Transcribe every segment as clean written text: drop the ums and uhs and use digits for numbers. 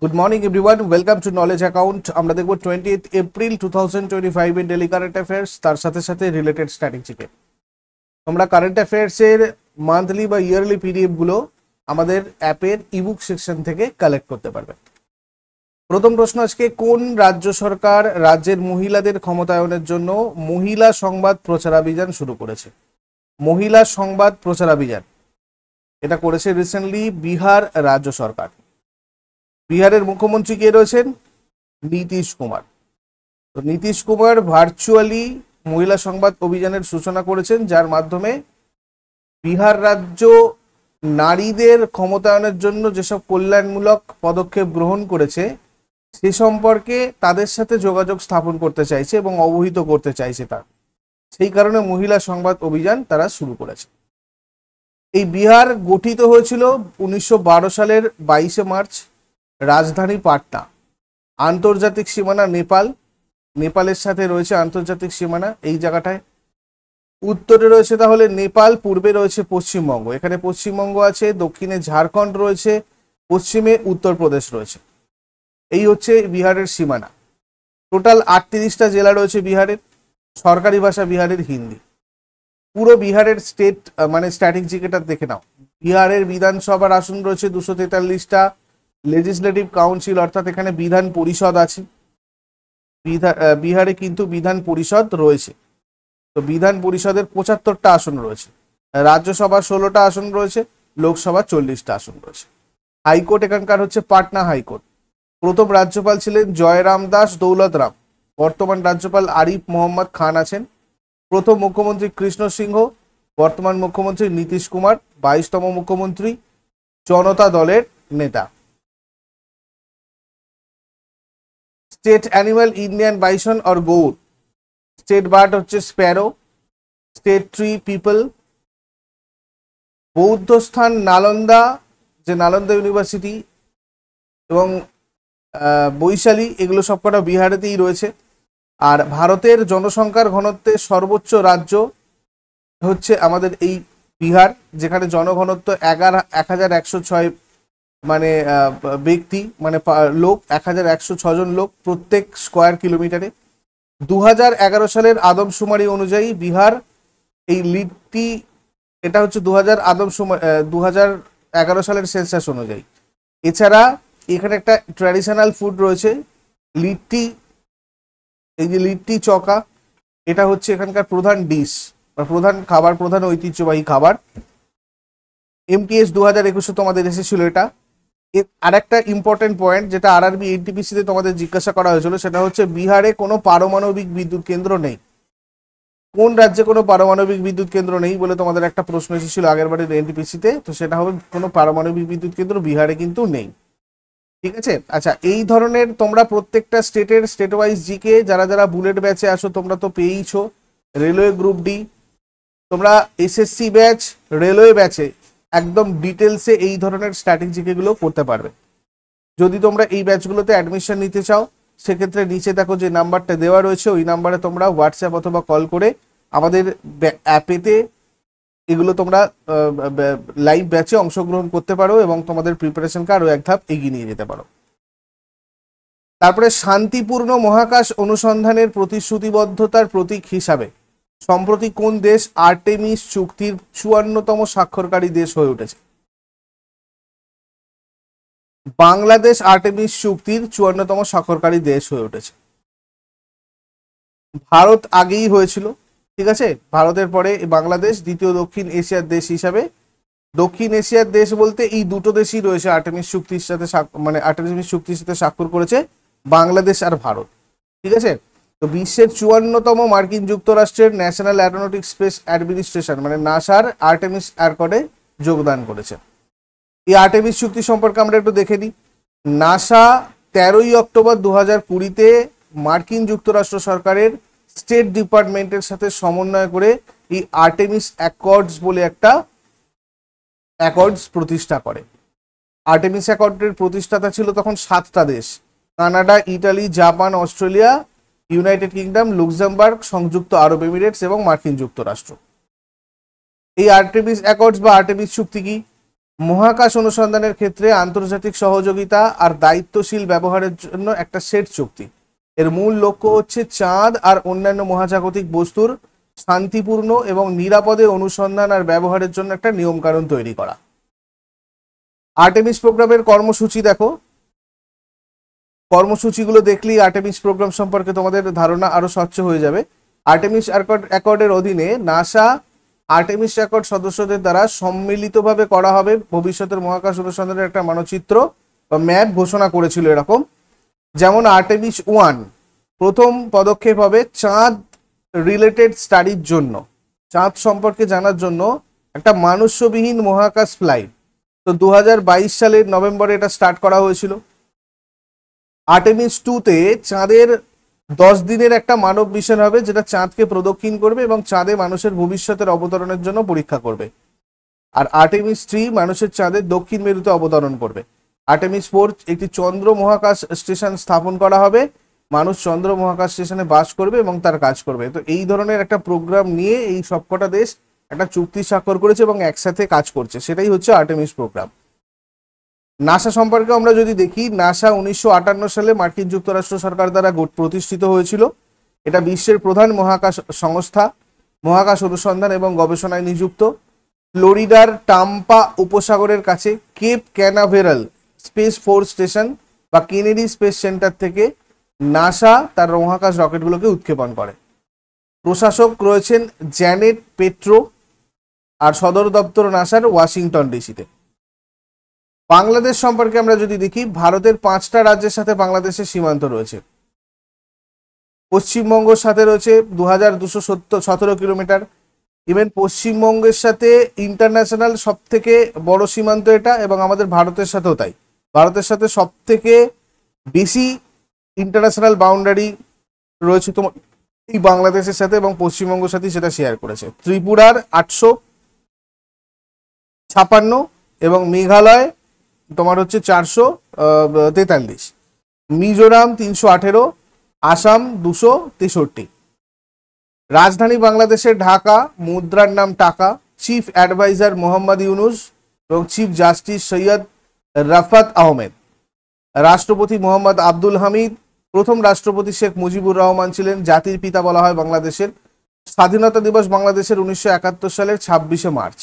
Good morning everyone. Welcome to Knowledge Account. আমরা দেখব 20th April 2025 এর ডেইলি কারেন্ট অ্যাফেয়ার্স তার সাথে সাথে রিলেটেড স্ট্যাটিস্টিকে। তোমরা কারেন্ট অ্যাফেয়ার্স এর মান্থলি বা ইয়ারলি পিডিএফ গুলো আমাদের অ্যাপের ইবুক সেকশন থেকে কালেক্ট করতে পারবে। প্রথম প্রশ্ন আজকে, কোন রাজ্য সরকার রাজ্যের মহিলাদের ক্ষমতায়নের জন্য মহিলা সংবাদ প্রচারাভিযান শুরু করেছে? মহিলা সংবাদ প্রচারাভিযান এটা করেছে রিসেন্টলি বিহার রাজ্য সরকার। বিহারের মুখ্যমন্ত্রী কে রয়েছেন? নীতিশ কুমার। তো নীতিশ কুমার ভার্চুয়ালি মহিলা সংবাদ অভিযানের সূচনা করেছেন, যার মাধ্যমে বিহার রাজ্য নারীদের ক্ষমতায়নের জন্য যেসব কল্যাণমূলক পদক্ষেপ গ্রহণ করেছে সে সম্পর্কে তাদের সাথে যোগাযোগ স্থাপন করতে চাইছে এবং অবহিত করতে চাইছে তার। সেই কারণে মহিলা সংবাদ অভিযান তারা শুরু করেছে। এই বিহার গঠিত হয়েছিল 1912 সালের 22শে মার্চ। রাজধানী পাটনা। আন্তর্জাতিক সীমানা নেপাল, নেপালের সাথে রয়েছে আন্তর্জাতিক সীমানা এই জায়গাটায়। উত্তরে রয়েছে তাহলে নেপাল, পূর্বে রয়েছে পশ্চিমবঙ্গ, এখানে পশ্চিমবঙ্গ আছে, দক্ষিণে ঝাড়খণ্ড রয়েছে, পশ্চিমে উত্তরপ্রদেশ রয়েছে। এই হচ্ছে বিহারের সীমানা। টোটাল 38টা জেলা রয়েছে বিহারের। সরকারি ভাষা বিহারের হিন্দি। পুরো বিহারের স্টেট মানে স্ট্যাটিস্টিক এটা দেখে নাও। বিহারের বিধানসভার আসন রয়েছে 243টা। লেজিসলেটিভ কাউন্সিল অর্থাৎ এখানে বিধান পরিষদ আছে। বিহারে কিন্তু বিধান পরিষদ রয়েছে। তো বিধান পরিষদের 75টা আসন রয়েছে। রাজ্যসভা 16টা আসন রয়েছে, লোকসভা 40টা আসন রয়েছে। হাইকোর্ট এখানকার হচ্ছে পাটনা হাইকোর্ট। প্রথম রাজ্যপাল ছিলেন জয়রাম দাস দৌলত রাম। বর্তমান রাজ্যপাল আরিফ মোহাম্মদ খান আছেন। প্রথম মুখ্যমন্ত্রী কৃষ্ণ সিংহ। বর্তমান মুখ্যমন্ত্রী নীতিশ কুমার, 22তম মুখ্যমন্ত্রী, জনতা দলের নেতা। State animal Indian bison or gaur. State bird হচ্ছে স্প্যারো। State tree peepal. বৌদ্ধ স্থান নালন্দা, যে নালন্দা ইউনিভার্সিটি এবং বৈশালী, এগুলো সবকটা বিহারেতেই রয়েছে। আর ভারতের জনসংখ্যার ঘনত্বে সর্বোচ্চ রাজ্য হচ্ছে আমাদের এই বিহার, যেখানে জনঘনত্ব 1106 মানে ব্যক্তি মানে লোক, 1106 জন লোক প্রত্যেক স্কোয়ার কিলোমিটারে। 2011 সালের আদমশুমারি অনুযায়ী বিহার এই লিডটি, এটা হচ্ছে 2011 সালের সেন্সাস অনুযায়ী। এছাড়া এখানে একটা ট্র্যাডিশনাল ফুড রয়েছে লিট্টি। এই যে লিট্টি চকা, এটা হচ্ছে এখানকার প্রধান ডিশ বা প্রধান খাবার, প্রধান ঐতিহ্যবাহী খাবার। MTS 2021 তোমাদের এসেছিল এটা। আর একটা ইম্পর্টেন্ট পয়েন্ট যেটা আরআরবি এনটিপিসিতে তোমাদের জিজ্ঞাসা করা হয়েছিল, সেটা হচ্ছে বিহারে কোনো পারমাণবিক বিদ্যুৎ কেন্দ্র নেই। কোন রাজ্যে কোনো পারমাণবিক বিদ্যুৎ কেন্দ্র নেই বলে তোমাদের একটা প্রশ্ন এসেছিল আগের বারের এনটিপিসিতে, তো সেটা হবে কোনো পারমাণবিক বিদ্যুৎ কেন্দ্র বিহারে কিন্তু নেই। ঠিক আছে। আচ্ছা, এই ধরনের তোমরা প্রত্যেকটা স্টেটের স্টেট ওয়াইজ জিকে যারা যারা বুলেট ব্যাচে আসো তোমরা তো পেয়েইছো। রেলওয়ে গ্রুপ ডি, তোমরা এসএসসি ব্যাচ, রেলওয়ে ব্যাচে একদম ডিটেলসে এই ধরনের স্ট্র্যাটেজিগুলো করতে পারবে। যদি তোমরা এই ব্যাচগুলোতে অ্যাডমিশন নিতে চাও সেক্ষেত্রে নিচে দেখো যে নাম্বারটা দেওয়া রয়েছে, ওই নাম্বারে তোমরা হোয়াটসঅ্যাপ অথবা কল করে আমাদের অ্যাপেতে এগুলো তোমরা লাইভ ব্যাচে অংশগ্রহণ করতে পারো এবং তোমাদের প্রিপারেশনকে আরও এক ধাপ এগিয়ে নিয়ে যেতে পারো। তারপরে শান্তিপূর্ণ মহাকাশ অনুসন্ধানের প্রতিশ্রুতিবদ্ধতার প্রতীক হিসাবে সম্প্রতি কোন দেশ আর্টেমিস চুক্তির 54তম স্বাক্ষরকারী দেশ হয়ে উঠেছে? বাংলাদেশ আর্টেমিস চুক্তির 54তম স্বাক্ষরকারী দেশ হয়ে উঠেছে। ভারত আগেই হয়েছিল, ঠিক আছে। ভারতের পরে বাংলাদেশ দ্বিতীয় দক্ষিণ এশিয়ার দেশ হিসাবে। দক্ষিণ এশিয়ার দেশ বলতে এই দুটো দেশই রয়েছে আর্টেমিস চুক্তির সাথে, মানে আর্টেমিস চুক্তির সাথে স্বাক্ষর করেছে, বাংলাদেশ আর ভারত। ঠিক আছে। তো বিশ্বের 54তম মার্কিন যুক্তরাষ্ট্রের ন্যাশনাল অ্যারোনটিক স্পেস অ্যাডমিনিস্ট্রেশন মানে নাসার আর্টেমিস অ্যাকর্ডে যোগদান করেছে। এই আর্টেমিস চুক্তি সম্পর্কে আমরা একটু দেখে নিই। নাসা 13ই অক্টোবর 2020-তে মার্কিন যুক্তরাষ্ট্র সরকারের স্টেট ডিপার্টমেন্টের সাথে সমন্বয় করে এই আর্টেমিস অ্যাকর্ডস বলে একটা অ্যাকর্ডস প্রতিষ্ঠা করে। আর্টেমিস অ্যাকর্ডের প্রতিষ্ঠাতা ছিল তখন 7টা দেশ: Canada, Italy, Japan, Australia, United kingdom, Luxembourg, সংযুক্ত আরব এমিরেটস এবং মার্কিন যুক্তরাষ্ট্র। এই আর্টেমিস অ্যাকর্ডস বা আর্টেমিস চুক্তি কি? মহাকাশ অনুসন্ধানের ক্ষেত্রে আন্তর্জাতিক সহযোগিতা আর দায়িত্বশীল ব্যবহারের জন্য একটা সেট চুক্তি। এর মূল লক্ষ্য হচ্ছে চাঁদ আর অন্যান্য মহাজাগতিক বস্তুর শান্তিপূর্ণ এবং নিরাপদে অনুসন্ধান আর ব্যবহারের জন্য একটা নিয়মকানুন তৈরি করা। আর্টেমিস প্রোগ্রামের কর্মসূচি দেখো, কর্মসূচিগুলো দেখলেই আর্টেমিস প্রোগ্রাম সম্পর্কে তোমাদের ধারণা আরো স্বচ্ছ হয়ে যাবে। আর্টেমিস অ্যাকর্ডের অধীনে নাসা আর্টেমিস অ্যাকর্ড সদস্যদের দ্বারা সম্মিলিতভাবে করা হবে ভবিষ্যতের মহাকাশ অনুসন্ধানের একটা মানচিত্র বা ম্যাপ ঘোষণা করেছিল এরকম। যেমন আর্টেমিস 1 প্রথম পদক্ষেপ হবে চাঁদ রিলেটেড স্টাডির জন্য, চাঁদ সম্পর্কে জানার জন্য একটা মানুষ্যবিহীন মহাকাশ ফ্লাইট। তো 2022 সালের নভেম্বরে এটা স্টার্ট করা হয়েছিল। আর্টেমিস 2-তে চাঁদের 10 দিনের একটা মানব মিশন হবে, যেটা চাঁদকে প্রদক্ষিণ করবে এবং চাঁদে মানুষের ভবিষ্যতের অবতরণের জন্য পরীক্ষা করবে। আর আর্টেমিস 3 মানুষের চাঁদের দক্ষিণ মেরুতে অবতরণ করবে। আর্টেমিস 4 একটি চন্দ্র মহাকাশ স্টেশন স্থাপন করা হবে, মানুষ চন্দ্র মহাকাশ স্টেশনে বাস করবে এবং তার কাজ করবে। তো এই ধরনের একটা প্রোগ্রাম নিয়ে এই সবকটা দেশ একটা চুক্তি স্বাক্ষর করেছে এবং একসাথে কাজ করছে, সেটাই হচ্ছে আর্টেমিস প্রোগ্রাম। নাসা সম্পর্কে আমরা যদি দেখি, নাসা 1958 সালে মার্কিন যুক্তরাষ্ট্র সরকার দ্বারা প্রতিষ্ঠিত হয়েছিল। এটা বিশ্বের প্রধান মহাকাশ সংস্থা, মহাকাশ অনুসন্ধান এবং গবেষণায় নিযুক্ত। ফ্লোরিডার টাম্পা উপসাগরের কাছে Cape Canaveral Space Force Station বা কেনেডি স্পেস সেন্টার থেকে নাসা তার মহাকাশ রকেটগুলোকে উৎক্ষেপণ করে। প্রশাসক রয়েছেন জ্যানেট পেট্রো, আর সদর দপ্তর নাসার ওয়াশিংটন ডিসিতে। বাংলাদেশ সম্পর্কে আমরা যদি দেখি, ভারতের 5টা রাজ্যের সাথে বাংলাদেশের সীমান্ত রয়েছে। পশ্চিমবঙ্গের সাথে রয়েছে 2217 কিলোমিটার। ইভেন পশ্চিমবঙ্গের সাথে ইন্টারন্যাশনাল সব থেকে বড় সীমান্ত এটা, এবং আমাদের ভারতের সাথেও তাই। ভারতের সাথে সব থেকে বেশি ইন্টারন্যাশনাল বাউন্ডারি রয়েছে তোমার এই বাংলাদেশের সাথে, এবং পশ্চিমবঙ্গের সাথে সেটা শেয়ার করেছে। ত্রিপুরার 856 এবং মেঘালয় তোমার হচ্ছে 443, মিজোরাম 318, আসাম 263। রাজধানী বাংলাদেশের ঢাকা, মুদ্রার নাম টাকা। চিফ অ্যাডভাইজার মোহাম্মদ ইউনুস এবং চিফ জাস্টিস সৈয়দ রাফাত আহমেদ। রাষ্ট্রপতি মোহাম্মদ আব্দুল হামিদ। প্রথম রাষ্ট্রপতি শেখ মুজিবুর রহমান ছিলেন। জাতির পিতা বলা হয় বাংলাদেশের। স্বাধীনতা দিবস বাংলাদেশের 1971 সালের 26শে মার্চ।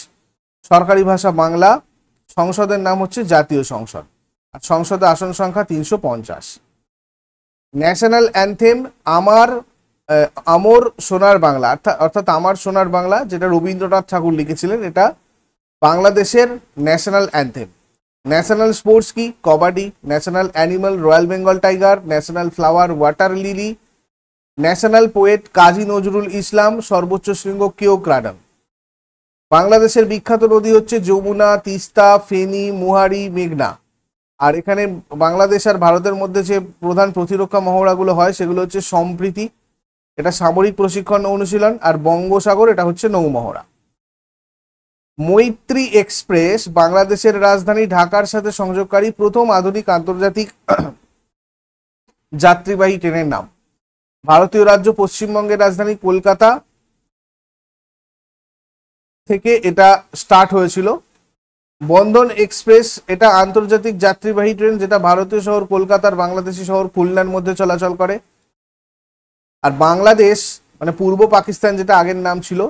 সরকারি ভাষা বাংলা। সংসদের নাম হচ্ছে জাতীয় সংসদ, আর সংসদে আসন সংখ্যা 350। ন্যাশনাল অ্যানথেম আমর সোনার বাংলা, অর্থাৎ আমার সোনার বাংলা, যেটা রবীন্দ্রনাথ ঠাকুর লিখেছিলেন, এটা বাংলাদেশের ন্যাশনাল অ্যানথেম। ন্যাশনাল স্পোর্টস কি? Kabaddi. National animal royal Bengal tiger. National flower water lily. National poet Kazi Nazrul Islam. সর্বোচ্চ শৃঙ্গ কেওক্রাডাম। বাংলাদেশের বিখ্যাত নদী হচ্ছে যমুনা, তিস্তা, ফেনী, মুহারি, মেঘনা। আর এখানে বাংলাদেশ আর ভারতের মধ্যে যে প্রধান প্রতিরক্ষা মহড়াগুলো হয় সেগুলো হচ্ছে সম্প্রীতি, এটা সামরিক প্রশিক্ষণ অনুশীলন, আর বঙ্গোসাগর, এটা হচ্ছে নৌমহড়া। মৈত্রী এক্সপ্রেস বাংলাদেশের রাজধানী ঢাকার সাথে সংযোগকারী প্রথম আধুনিক আন্তর্জাতিক যাত্রীবাহী ট্রেনের নাম। ভারতীয় রাজ্য পশ্চিমবঙ্গের রাজধানী কলকাতা থেকে এটা স্টার্ট হয়েছিল। বন্ধন এক্সপ্রেস এটা আন্তর্জাতিক যাত্রীবাহী ট্রেন, যেটা ভারতীয় শহর কলকাতার বাংলাদেশি শহর খুলনার মধ্যে চলাচল করে। আর বাংলাদেশ মানে পূর্ব পাকিস্তান, যেটা আগের নাম ছিল,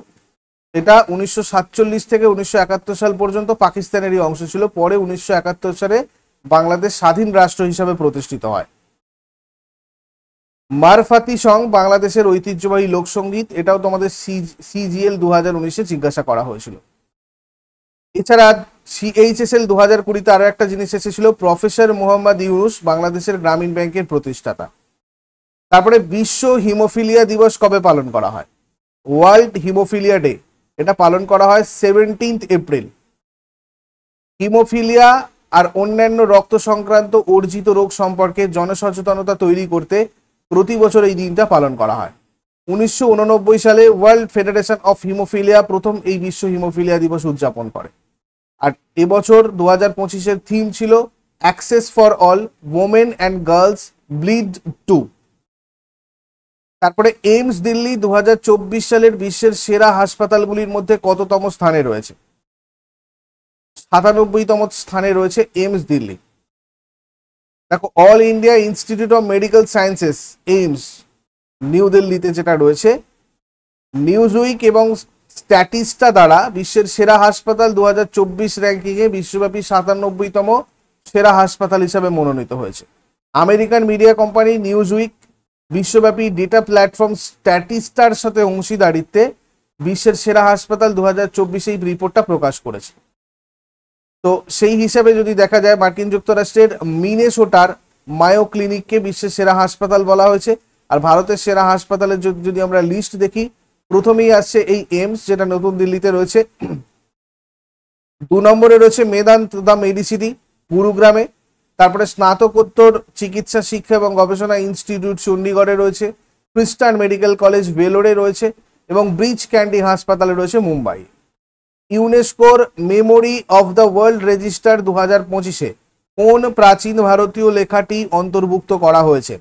এটা 1947 থেকে 1971 সাল পর্যন্ত পাকিস্তানেরই অংশ ছিল। পরে 1971 সালে বাংলাদেশ স্বাধীন রাষ্ট্র হিসাবে প্রতিষ্ঠিত হয়। মারফাতি সং বাংলাদেশের ঐতিহ্যবাহী লোকসঙ্গীত, এটাও তোমাদের CGL 2019-এ জিজ্ঞাসা করা হয়েছিল। এছাড়া CHSL 2020-তে আরো একটা জিনিস এসেছিল, প্রফেসর মোহাম্মদ ইউনুস, বাংলাদেশের গ্রামীণ ব্যাংকের প্রতিষ্ঠাতা। তারপরে বিশ্ব হিমোফিলিয়া দিবস কবে পালন করা হয়? ওয়ার্ল্ড হিমোফিলিয়া ডে, এটা পালন করা হয় 17 এপ্রিল। হিমোফিলিয়া আর অন্যান্য রক্ত সংক্রান্ত অর্জিত রোগ সম্পর্কে জনসচেতনতা তৈরি করতে প্রতি বছর এই দিনটা পালন করা হয়। 1989 সালে ওয়ার্ল্ড ফেডারেশন অফ হিমোফিলিয়া প্রথম এই বিশ্ব হিমোফিলিয়া দিবস উদযাপন করে। আর এবছর 2025-এর থিম ছিল access for all, women and girls bleed too. তারপরে এইমস দিল্লি 2024 সালের বিশ্বের সেরা হাসপাতালগুলির মধ্যে কততম স্থানে রয়েছে? 97তম স্থানে রয়েছে এইমস দিল্লি। দেখো All India Institute of Medical Sciences AIIMS New দিল্লিতে যেটা রয়েছে, নিউজউইক এবং স্ট্যাটিস্টা দ্বারা বিশ্বের সেরা হাসপাতাল 2024 র্যাঙ্কিংয়ে বিশ্বব্যাপী 97তম সেরা হাসপাতাল হিসাবে মনোনীত হয়েছে। আমেরিকান মিডিয়া কোম্পানি নিউজউইক বিশ্বব্যাপী ডেটা প্ল্যাটফর্ম স্ট্যাটিস্টার সাথে অংশীদারিত্বে বিশ্বের সেরা হাসপাতাল 2024 এই রিপোর্টটা প্রকাশ করেছে। তো সেই হিসাবে যদি দেখা যায় মার্কিন যুক্তরাষ্ট্রের মিনেসোটার মায়ো ক্লিনিককে বিশ্বের সেরা হাসপাতাল বলা হয়েছে। আর ভারতের সেরা হাসপাতালের যদি আমরা লিস্ট দেখি, প্রথমেই আসছে এই এইমস যেটা নতুন দিল্লিতে রয়েছে। 2 নম্বরে রয়েছে মেদান্ত দ্য মেডিসিটি গুরুগ্রামে। তারপরে স্নাতকোত্তর চিকিৎসা শিক্ষা এবং গবেষণা ইনস্টিটিউট চণ্ডীগড়ে রয়েছে, খ্রিস্টান মেডিকেল কলেজ ভেলোরে রয়েছে এবং ব্রিচ ক্যান্ডি হাসপাতালে রয়েছে মুম্বাই। ইউনেস্কোর memory of the world register 2025-এ কোন প্রাচীন ভারতীয় লেখাটি অন্তর্ভুক্ত করা হয়েছে?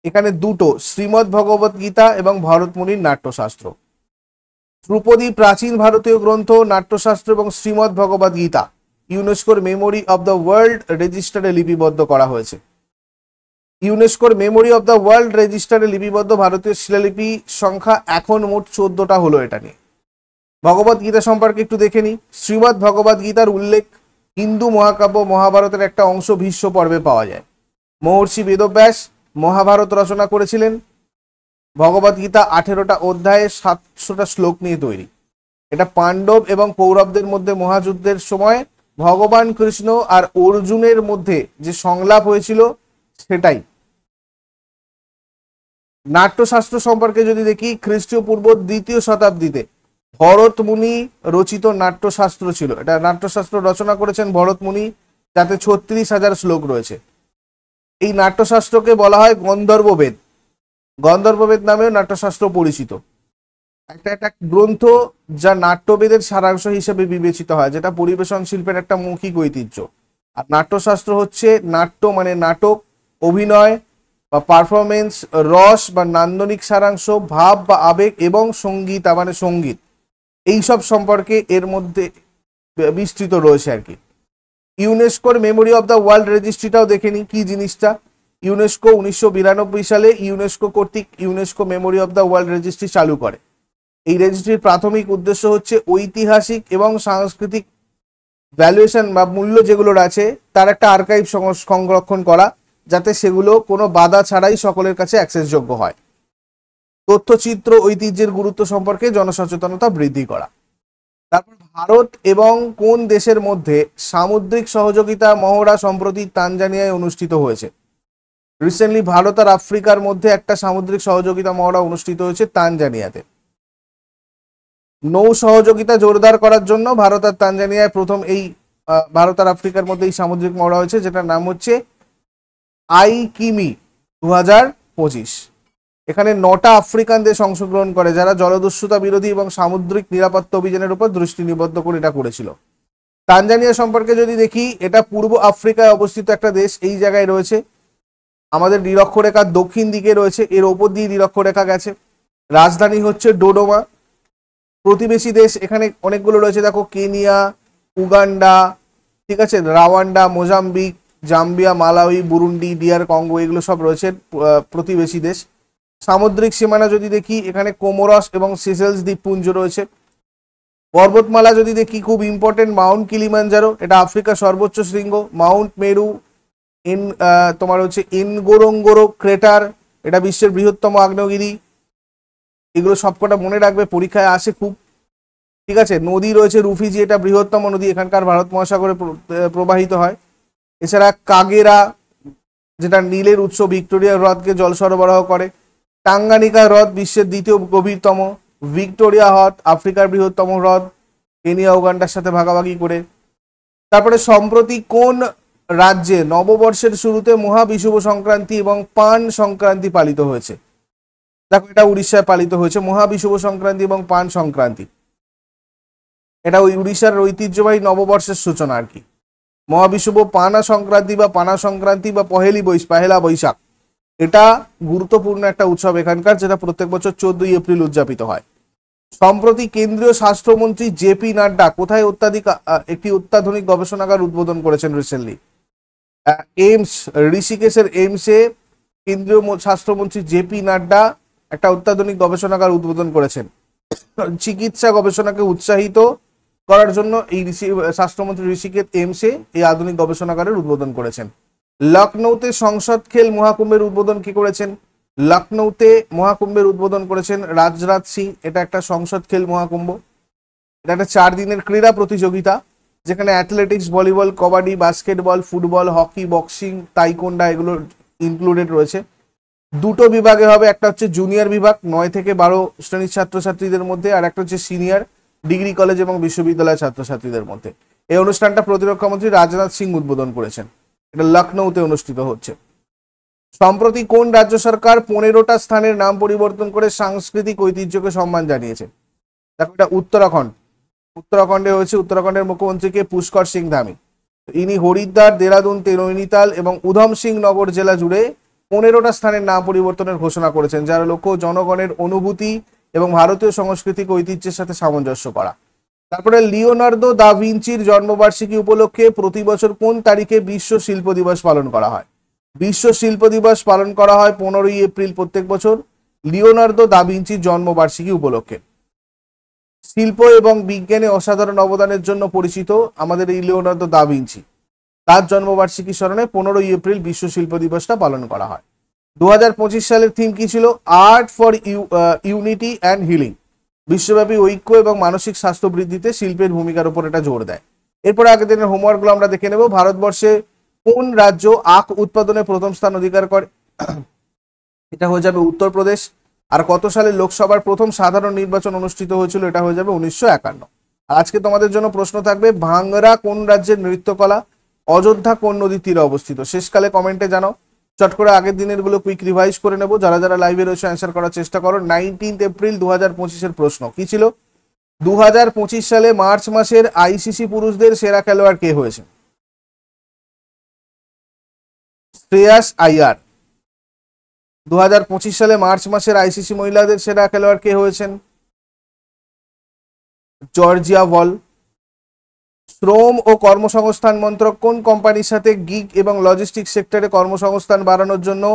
এখানে দুটো, শ্রীমদ্ ভগবত গীতা এবং ভরতমুনির নাট্যশাস্ত্র। ধ্রুপদী প্রাচীন ভারতীয় গ্রন্থ, নাট্যশাস্ত্র এবং শ্রীমদ্ ভগবত গীতা ইউনেস্কোর মেমোরি অফ দ্য ওয়ার্ল্ড রেজিস্টারে লিপিবদ্ধ করা হয়েছে। ইউনেস্কোর মেমোরি অফ দ্য ওয়ার্ল্ড রেজিস্টারে লিপিবদ্ধ ভারতীয় শিলালিপি সংখ্যা এখন মোট 14টা হলো। এটা নিয়ে ভগবত গীতা সম্পর্কে একটু দেখে নিই। শ্রীমদ্ ভগবত গীতার উল্লেখ হিন্দু মহাকাব্য মহাভারতের একটা অংশ ভীষ্ম পর্বে পাওয়া যায়। মহর্ষি বেদব্যাস মহাভারত রচনা করেছিলেন। ভগবত গীতা 18টা অধ্যায়ে 700টা শ্লোক নিয়ে তৈরি। এটা পাণ্ডব এবং কৌরবদের মধ্যে মহাযুদ্ধের সময় ভগবান কৃষ্ণ আর অর্জুনের মধ্যে যে সংলাপ হয়েছিল সেটাই। নাট্যশাস্ত্র সম্পর্কে যদি দেখি, খ্রিস্টীয় পূর্ব 2য় শতাব্দীতে ভরত মুনি রচিত নাট্যশাস্ত্র ছিল। এটা নাট্যশাস্ত্র রচনা করেছেন ভরত মুনি, যাতে 36,000 শ্লোক রয়েছে। এই নাট্যশাস্ত্রকে বলা হয় গন্ধর্ববেদ। গন্ধর্ববেদ নামেও নাট্যশাস্ত্র পরিচিত। একটা গ্রন্থ যা নাট্যবেদের সারাংশ হিসেবে বিবেচিত হয়, যেটা পরিবেশন শিল্পের একটা মৌখিক ঐতিহ্য। আর নাট্যশাস্ত্র হচ্ছে নাট্য মানে নাটক, অভিনয় বা পারফরমেন্স, রস বা নান্দনিক সারাংশ, ভাব বা আবেগ এবং সঙ্গীত মানে সঙ্গীত, এইসব সম্পর্কে এর মধ্যে বিস্তৃত রয়েছে আর কি। ইউনেস্কোর মেমোরি অফ দ্য ওয়ার্ল্ড রেজিস্ট্রিটাও দেখে নিই কি জিনিসটা। ইউনেস্কো 1992 সালে ইউনেস্কো কর্তৃক UNESCO memory of the world registry চালু করে। এই রেজিস্ট্রির প্রাথমিক উদ্দেশ্য হচ্ছে ঐতিহাসিক এবং সাংস্কৃতিক ভ্যালুয়েশন বা মূল্য যেগুলো আছে তার একটা আর্কাইভ সংরক্ষণ করা, যাতে সেগুলো কোনো বাধা ছাড়াই সকলের কাছে অ্যাক্সেসযোগ্য হয়। তথ্যচিত্র ঐতিহ্যের গুরুত্ব সম্পর্কে জনসচেতনতা বৃদ্ধি করা। তারপর ভারত এবং কোন দেশের মধ্যে সামুদ্রিক সহযোগিতা মহড়া সম্প্রতি তানজানিয়ায় অনুষ্ঠিত হয়েছে? রিসেন্টলি ভারত আর আফ্রিকার মধ্যে একটা সামুদ্রিক সহযোগিতা মহড়া অনুষ্ঠিত হয়েছে তানজানিয়াতে। নৌ সহযোগিতা জোরদার করার জন্য ভারত আর তানজানিয়ায় প্রথম এই ভারত আর আফ্রিকার মধ্যে এই সামুদ্রিক মহড়া হয়েছে, যেটার নাম হচ্ছে আইকিমি 2025। এখানে 9টা আফ্রিকান দেশ অংশগ্রহণ করে, যারা জলদস্যুতা বিরোধী এবং সামুদ্রিক নিরাপত্তা অভিযানের উপর দৃষ্টি নিবদ্ধ করে এটা করেছিল। তানজানিয়া সম্পর্কে যদি দেখি, এটা পূর্ব আফ্রিকায় অবস্থিত একটা দেশ। এই জায়গায় রয়েছে, আমাদের নিরক্ষরেখার দক্ষিণ দিকে রয়েছে, এর ওপর দিয়ে নিরক্ষরেখা গেছে। রাজধানী হচ্ছে ডোডোমা। প্রতিবেশী দেশ এখানে অনেকগুলো রয়েছে, দেখো কেনিয়া, উগান্ডা, ঠিক আছে, Rwanda, Mozambique, Zambia, Malawi, Burundi, DR Congo, এগুলো সব রয়েছে প্রতিবেশী দেশ। সামুদ্রিক সীমানা যদি দেখি, এখানে কোমোরস এবং সিসেলস দ্বীপপুঞ্জ রয়েছে। পর্বতমালা যদি দেখি, খুব ইম্পর্টেন্ট মাউন্ট কিলিমাঞ্জারো, এটা আফ্রিকার সর্বোচ্চ শৃঙ্গ। মাউন্ট মেরু, তোমার হচ্ছে ইনগোরোঙ্গোরো ক্রেটার, এটা বিশ্বের বৃহত্তম আগ্নেয়গিরি। এগুলো সবকটা মনে রাখবে, পরীক্ষায় আসে খুব, ঠিক আছে। নদী রয়েছে রুফিজি, এটা বৃহত্তম নদী, এখানকার ভারত মহাসাগরে প্রবাহিত হয়। এছাড়া কাগেরা, যেটা নীলের উৎস, ভিক্টোরিয়া হ্রদকে জল সরবরাহ করে। টাঙ্গানিকা হ্রদ বিশ্বের 2য় গভীরতম। ভিক্টোরিয়া হ্রদ আফ্রিকার বৃহত্তম হ্রদ, কেনিয়া উগান্ডার সাথে ভাগাভাগি করে। তারপরে সম্প্রতি কোন রাজ্যে নববর্ষের শুরুতে মহাবিষুব সংক্রান্তি এবং পান সংক্রান্তি পালিত হয়েছে? দেখো, এটা উড়িষ্যায় পালিত হয়েছে মহাবিষুব সংক্রান্তি এবং পান সংক্রান্তি। এটা ওই উড়িষ্যার ঐতিহ্যবাহী নববর্ষের সূচনা আর কি। মহাবিষুব পানা সংক্রান্তি বা পানা সংক্রান্তি বা পহেলা বৈশাখ, এটা গুরুত্বপূর্ণ একটা উৎসব এখানকার, যেটা প্রত্যেক বছর 14ই এপ্রিল উদযাপিত হয়। সম্প্রতি কেন্দ্রীয় স্বাস্থ্যমন্ত্রী জেপি নাড্ডা কোথায় একটি অত্যাধুনিক গবেষণাগার উদ্বোধন করেছেন রিসেন্টলি? এইমস, ঋষিকেশের এইমসে কেন্দ্রীয় স্বাস্থ্যমন্ত্রী জেপি নাড্ডা একটা অত্যাধুনিক গবেষণাগার উদ্বোধন করেছেন। চিকিৎসা গবেষণাকে উৎসাহিত করার জন্য এই স্বাস্থ্যমন্ত্রী ঋষিকেশ এইমসে এই আধুনিক গবেষণাগারের উদ্বোধন করেছেন। লখনৌতে সংসদ খেল মহাকুম্ভের উদ্বোধন কি করেছেন? লখনৌতে মহাকুম্ভের উদ্বোধন করেছেন রাজনাথ সিং। এটা একটা সংসদ খেল মহাকুম্ভ, এটা একটা 4 দিনের ক্রীড়া প্রতিযোগিতা যেখানে athletics, volleyball, kabaddi, basketball, football, hockey, boxing, taekwondo এগুলো ইনক্লুডেড রয়েছে। দুটো বিভাগে হবে, একটা হচ্ছে জুনিয়র বিভাগ 9 থেকে 12 শ্রেণীর ছাত্রছাত্রীদের মধ্যে, আর একটা হচ্ছে সিনিয়র ডিগ্রি কলেজ এবং বিশ্ববিদ্যালয়ের ছাত্রছাত্রীদের মধ্যে। এই অনুষ্ঠানটা প্রতিরক্ষা মন্ত্রী রাজনাথ সিং উদ্বোধন করেছেন। এটা লখনৌতে অনুষ্ঠিত হচ্ছে। সম্প্রতি কোন রাজ্য সরকার 15টা স্থানের নাম পরিবর্তন করে সাংস্কৃতিক ঐতিহ্যকে সম্মান জানিয়েছে? দেখো, এটা উত্তরাখণ্ড। উত্তরাখণ্ডে হয়েছে। উত্তরাখণ্ডের মুখ্যমন্ত্রীকে পুষ্কর সিং ধামি। ইনি হরিদ্বার, দেরাদুন, নৈনিতাল এবং উধম সিং নগর জেলা জুড়ে 15টা স্থানের নাম পরিবর্তনের ঘোষণা করেছেন, যার লক্ষ্য জনগণের অনুভূতি এবং ভারতীয় সাংস্কৃতিক ঐতিহ্যের সাথে সামঞ্জস্য করা। তারপরে লিওনার্দো দা ভিঞ্চির জন্মবার্ষিকী উপলক্ষে প্রতি বছর কোন তারিখে বিশ্ব শিল্প দিবস পালন করা হয়? বিশ্ব শিল্প দিবস পালন করা হয় 15ই এপ্রিল প্রত্যেক বছর লিওনার্দো দা ভিঞ্চির জন্মবার্ষিকী উপলক্ষে। শিল্প এবং বিজ্ঞানে অসাধারণ অবদানের জন্য পরিচিত আমাদের এই লিওনার্দো দা ভিঞ্চি, তার জন্মবার্ষিকী স্মরণে 15ই এপ্রিল বিশ্ব শিল্প দিবসটা পালন করা হয়। 2025 সালের থিম কি ছিল? Art for unity and healing. বিশ্বব্যাপী ঐক্য এবং মানসিক স্বাস্থ্য বৃদ্ধিতে শিল্পের ভূমিকার উপর এটা জোর দেয়। এরপরে আগের দিনের হোমওয়ার্কগুলো আমরা দেখে নেব। ভারতবর্ষে কোন রাজ্য আখ উৎপাদনে প্রথম স্থান অধিকার করে? এটা হয়ে যাবে উত্তরপ্রদেশ। আর কত সালে লোকসভার প্রথম সাধারণ নির্বাচন অনুষ্ঠিত হয়েছিল? এটা হয়ে যাবে 1951। আজকে তোমাদের জন্য প্রশ্ন থাকবে, ভাঙ্গরা কোন রাজ্যের নৃত্যকলা? অযোধ্যা কোন নদীর তীরে অবস্থিত? শেষকালে কমেন্টে জানাও। চট করে আগের দিনের গুলো কুইক রিভাইজ করে নেব। যারা যারা লাইভে রয়েছে অ্যান্সার করার চেষ্টা করো। 19 এপ্রিল 2025-এর প্রশ্ন কি ছিল? 2025 সালে মার্চ মাসের আইসিসি পুরুষদের সেরা খেলোয়াড় কে হয়েছে? শ্রেয়াস আইয়ার। 2025 সালে মার্চ মাসের আইসিসি মহিলাদের সেরা খেলোয়াড় কে হয়েছেন? জর্জিয়া ভল। শ্রম ও কর্মসংস্থান মন্ত্রক কোন কোম্পানির সাথে গিগ এবং লজিস্টিক সেক্টরে কর্মসংস্থান বাড়ানোর জন্য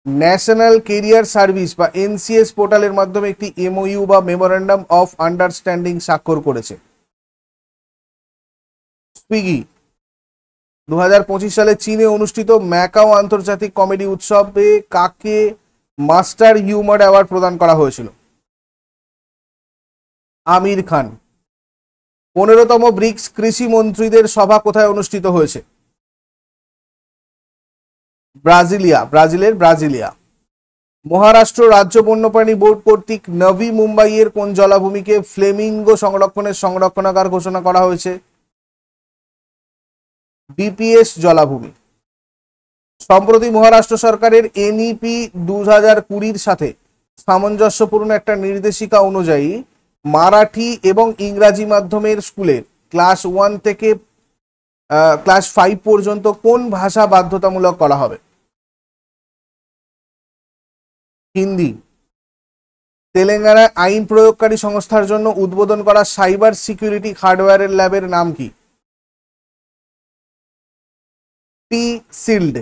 ন্যাশনাল কেরিয়ার সার্ভিস বা এনসিএস পোর্টালের মাধ্যমে একটি এমওইউ বা মেমোরেন্ডাম অফ আন্ডারস্ট্যান্ডিং স্বাক্ষর করেছে? সুইগি। 2025 সালে চীনে অনুষ্ঠিত ম্যাকাও আন্তর্জাতিক কমেডি উৎসবে কাকে মাস্টার হিউমার অ্যাওয়ার্ড প্রদান করা হয়েছিল? আমির খান। 15তম ব্রিক্স কৃষি মন্ত্রীদের সভা কোথায় অনুষ্ঠিত হয়েছে? ব্রাজিলের ব্রাজিলিয়া। মহারাষ্ট্র রাজ্য বন্যপ্রাণী বোর্ড কর্তৃক নভি মুম্বাইয়ের কোন জলাভূমিকে ফ্লেমিঙ্গো সংরক্ষণের সংরক্ষণাগার ঘোষণা করা হয়েছে? বিপিএস জলাভূমি। সম্প্রতি মহারাষ্ট্র সরকারের এনইপি 2020-র সাথে সামঞ্জস্যপূর্ণ একটা নির্দেশিকা অনুযায়ী মারাঠি এবং ইংরাজি মাধ্যমের স্কুলের ক্লাস 1 থেকে ক্লাস 5 পর্যন্ত কোন ভাষা বাধ্যতামূলক করা হবে? হিন্দি। তেলেঙ্গানায় আইন প্রয়োগকারী সংস্থার জন্য উদ্বোধন করা সাইবার সিকিউরিটি হার্ডওয়্যারের ল্যাবের নাম কি? টি-শিল্ড।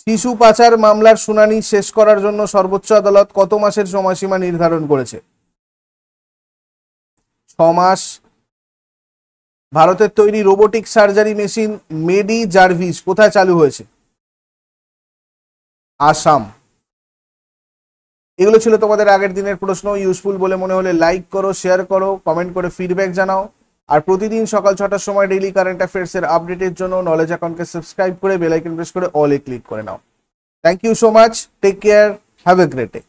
শিশু পাচার মামলার শুনানি শেষ করার জন্য সর্বোচ্চ আদালত কত মাসের সময়সীমা নির্ধারণ করেছে? 6 মাস। ভারতের তৈরি রোবোটিক সার্জারি মেশিন মেডি জার্ভিস কোথায় চালু হয়েছে? আসাম। এগুলো ছিল তোমাদের আগের দিনের প্রশ্ন। ইউজফুল বলে মনে হলে লাইক করো, শেয়ার করো, কমেন্ট করে ফিডব্যাক জানাও। আর প্রতিদিন সকাল 6টার সময় ডেইলি কারেন্ট অ্যাফেয়ার্স এর আপডেটের জন্য নলেজ অ্যাকাউন্টকে সাবস্ক্রাইব করে বেল আইকন প্রেস করে অল এ ক্লিক করে নাও। Thank you so much. Take care. Have a great day.